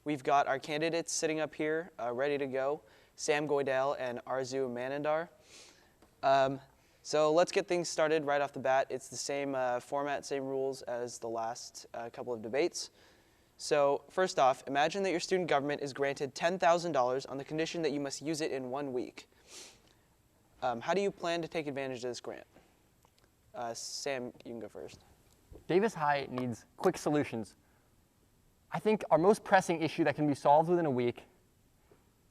We've got our candidates sitting up here, ready to go, Sam Goidell and Arzoo Manandhar. So let's get things started right off the bat. It's the same format, same rules as the last couple of debates. So first off, imagine that your student government is granted $10,000 on the condition that you must use it in 1 week. How do you plan to take advantage of this grant? Sam, you can go first. Davis High needs quick solutions. I think our most pressing issue that can be solved within a week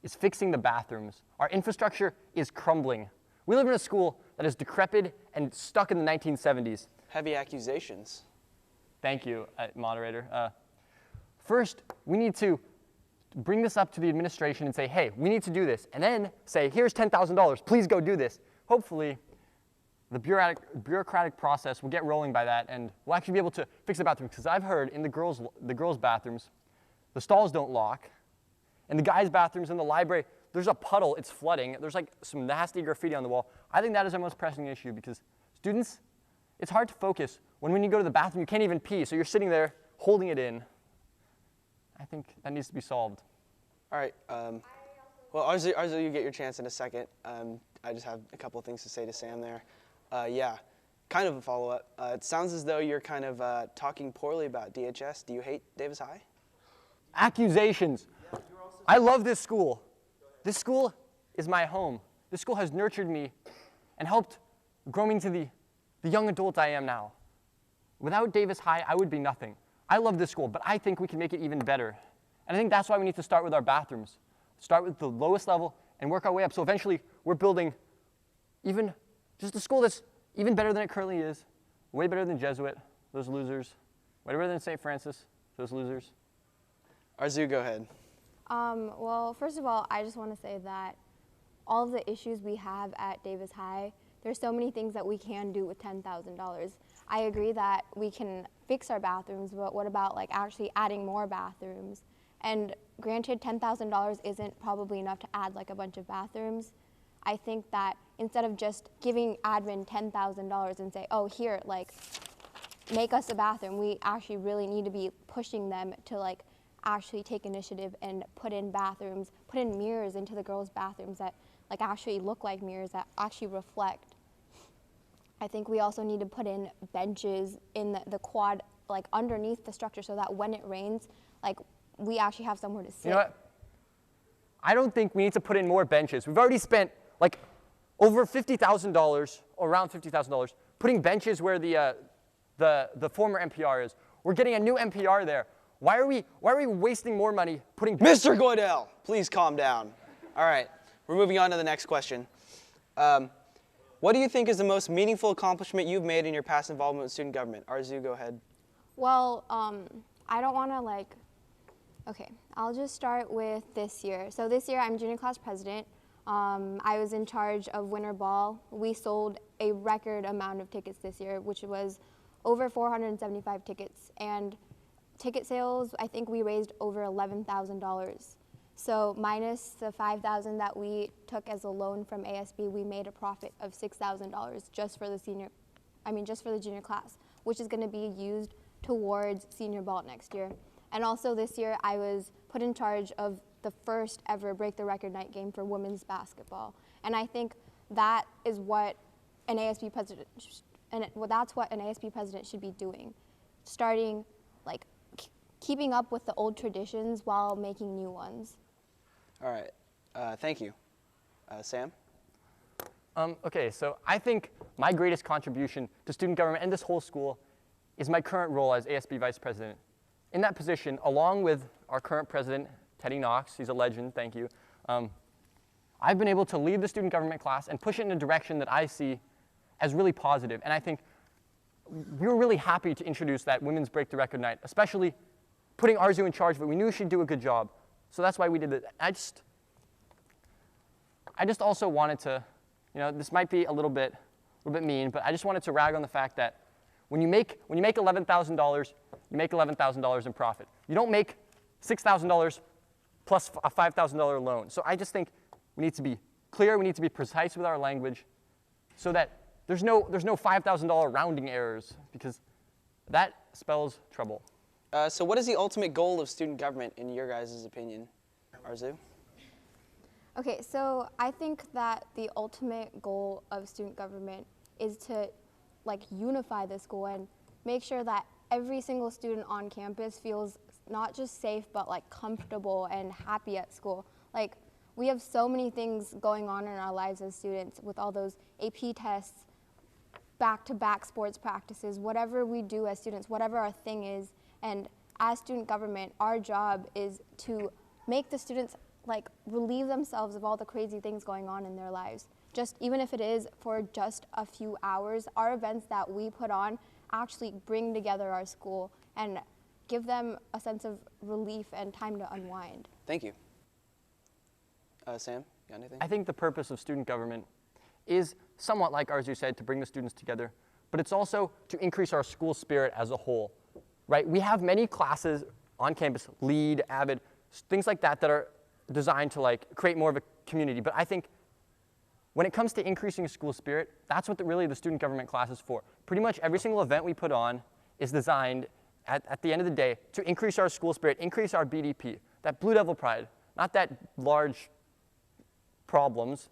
is fixing the bathrooms. Our infrastructure is crumbling. We live in a school that is decrepit and stuck in the 1970s. Heavy accusations. Thank you, moderator. First, we need to bring this up to the administration and say, hey, we need to do this. And then say, here's $10,000, please go do this. Hopefully, the bureaucratic process will get rolling by that, and we'll actually be able to fix the bathrooms. Because I've heard in the girls' bathrooms, the stalls don't lock. In the guys' bathrooms in the library, there's a puddle, it's flooding. There's like some nasty graffiti on the wall. I think that is our most pressing issue because students, it's hard to focus. When you go to the bathroom, you can't even pee, so you're sitting there holding it in. I think that needs to be solved. All right. Well, Arzoo, you get your chance in a second. I just have a couple of things to say to Sam there. Yeah, kind of a follow-up. It sounds as though you're kind of talking poorly about DHS. Do you hate Davis High? Accusations. I love this school. This school is my home. This school has nurtured me and helped grow me into the young adult I am now. Without Davis High, I would be nothing. I love this school, but I think we can make it even better. And I think that's why we need to start with our bathrooms. Start with the lowest level and work our way up. So eventually, we're building even just a school that's even better than it currently is, way better than Jesuit, those losers, way better than St. Francis, those losers. Arzoo, go ahead. Well, first of all, I just want to say that all of the issues we have at Davis High, there's so many things that we can do with $10,000. I agree that we can fix our bathrooms, but what about like actually adding more bathrooms? And granted, $10,000 isn't probably enough to add like a bunch of bathrooms. I think that instead of just giving admin $10,000 and say, oh, here, like, make us a bathroom, we actually really need to be pushing them to like actually take initiative and put in bathrooms, put in mirrors into the girls' bathrooms that like actually look like mirrors, that actually reflect. I think we also need to put in benches in the quad, like underneath the structure, so that when it rains, like we actually have somewhere to sit. You know what? I don't think we need to put in more benches. We've already spent like over $50,000, or around $50,000, putting benches where the former NPR is. We're getting a new NPR there. Why are we wasting more money putting... Mr. Goidell, please calm down. All right, we're moving on to the next question. What do you think is the most meaningful accomplishment you've made in your past involvement with student government? Arzoo, go ahead. Well, I don't want to like... Okay, I'll just start with this year. So this year, I'm junior class president. I was in charge of Winter Ball. We sold a record amount of tickets this year, which was over 475 tickets. And ticket sales, I think we raised over $11,000. So minus the $5,000 that we took as a loan from ASB, we made a profit of $6,000 just for the junior class, which is going to be used towards senior ball next year. And also this year, I was put in charge of the first ever Break the Record night game for women's basketball. And I think that is what an ASB president, that's what an ASB president should be doing. Starting, like, keeping up with the old traditions while making new ones. All right, thank you. Sam? Okay, so I think my greatest contribution to student government and this whole school is my current role as ASB vice president. In that position, along with our current president, Teddy Knox, he's a legend, thank you, I've been able to lead the student government class and push it in a direction that I see as really positive. And I think we were really happy to introduce that Women's Break the Record night, especially putting Arzoo in charge, but we knew she'd do a good job. So that's why we did it. I just also wanted to, this might be a little bit mean, but I just wanted to rag on the fact that when you make $11,000, you make $11,000 in profit. You don't make $6,000 plus a $5,000 loan. So I just think we need to be clear, we need to be precise with our language so that there's no $5,000 rounding errors, because that spells trouble. So what is the ultimate goal of student government in your guys' opinion? Arzoo? Okay, so I think that the ultimate goal of student government is to like unify the school and make sure that every single student on campus feels not just safe but like comfortable and happy at school. Like we have so many things going on in our lives as students with all those AP tests, back-to-back sports practices, whatever we do as students, whatever our thing is, and as student government, our job is to make the students like relieve themselves of all the crazy things going on in their lives. Just even if it is for just a few hours, our events that we put on actually bring together our school and give them a sense of relief and time to unwind. Thank you. Sam, got anything? I think the purpose of student government is somewhat like Arzoo said, to bring the students together, but it's also to increase our school spirit as a whole, right? We have many classes on campus, LEAD, AVID, things like that that are designed to like create more of a community. But I think when it comes to increasing school spirit, that's what really the student government class is for. Pretty much every single event we put on is designed at the end of the day to increase our school spirit, increase our BDP, that Blue Devil pride, not that large problems,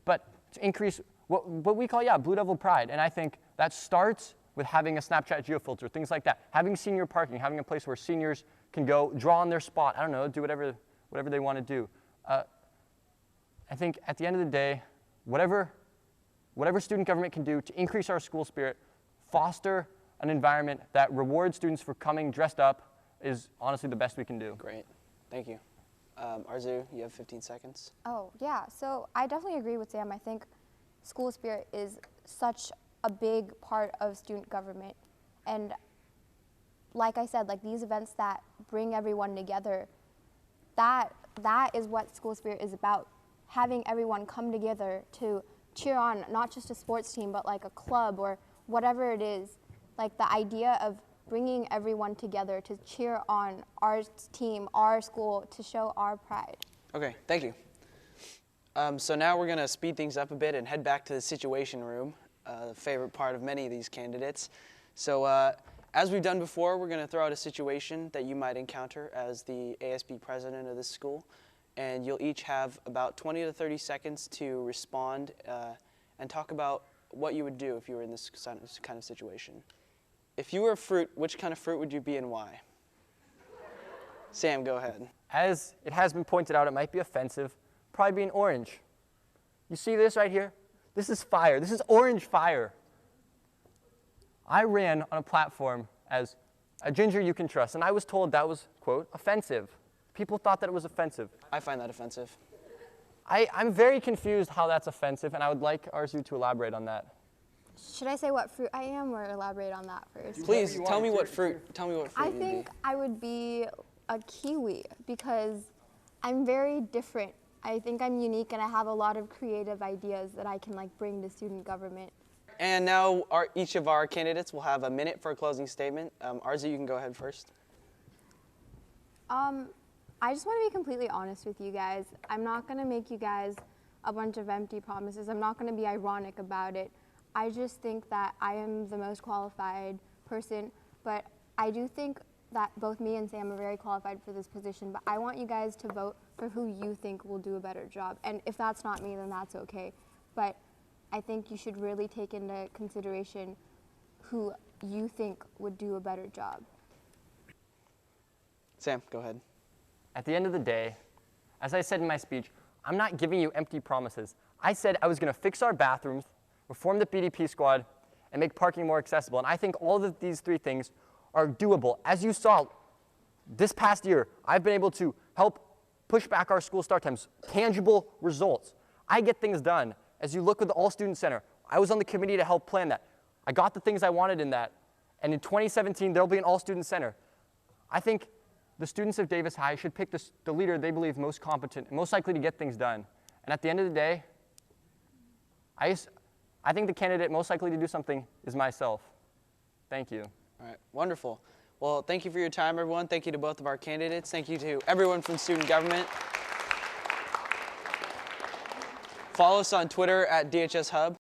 but to increase what we call, Blue Devil pride. And I think that starts with having a Snapchat geofilter, things like that, having senior parking, having a place where seniors can go draw on their spot, I don't know, do whatever they want to do. I think at the end of the day, whatever student government can do to increase our school spirit, foster an environment that rewards students for coming dressed up is honestly the best we can do. Great. Thank you. Arzoo, you have 15 seconds. Oh, yeah. So I definitely agree with Sam. I think school spirit is such a big part of student government. And like I said, like these events that bring everyone together, that is what school spirit is about. Having everyone come together to cheer on not just a sports team, but like a club or whatever it is. Like the idea of bringing everyone together to cheer on our team, our school, to show our pride. Okay, thank you. So now we're going to speed things up a bit and head back to the situation room, the favorite part of many of these candidates. So as we've done before, we're going to throw out a situation that you might encounter as the ASB president of this school, and you'll each have about 20 to 30 seconds to respond and talk about what you would do if you were in this kind of situation. If you were a fruit, which kind of fruit would you be and why? Sam, go ahead. As it has been pointed out, it might be offensive, probably be an orange. You see this right here? This is fire. This is orange fire. I ran on a platform as a ginger you can trust, and I was told that was, quote, offensive. People thought that it was offensive. I find that offensive. I'm very confused how that's offensive, and I would like Arzoo to elaborate on that. Should I say what fruit I am or elaborate on that first? Please, tell me what fruit I you'd think be. I would be a kiwi because I'm very different. I think I'm unique and I have a lot of creative ideas that I can like bring to student government. And now each of our candidates will have a minute for a closing statement. Arzoo, you can go ahead first. I just want to be completely honest with you guys. I'm not going to make you guys a bunch of empty promises. I'm not going to be ironic about it. I just think that I am the most qualified person, but I do think that both me and Sam are very qualified for this position, but I want you guys to vote for who you think will do a better job. And if that's not me, then that's okay. But I think you should really take into consideration who you think would do a better job. Sam, go ahead. At the end of the day, as I said in my speech, I'm not giving you empty promises. I said I was going to fix our bathrooms, reform the BDP squad, and make parking more accessible. And I think all of these three things are doable. As you saw, this past year, I've been able to help push back our school start times, tangible results. I get things done. As you look with the All-Student Center, I was on the committee to help plan that. I got the things I wanted in that. And in 2017, there'll be an All-Student Center. I think the students of Davis High should pick the leader they believe most competent and most likely to get things done. And at the end of the day, I think the candidate most likely to do something is myself. Thank you. All right, wonderful. Well, thank you for your time, everyone. Thank you to both of our candidates. Thank you to everyone from student government. Follow us on Twitter at DHS Hub.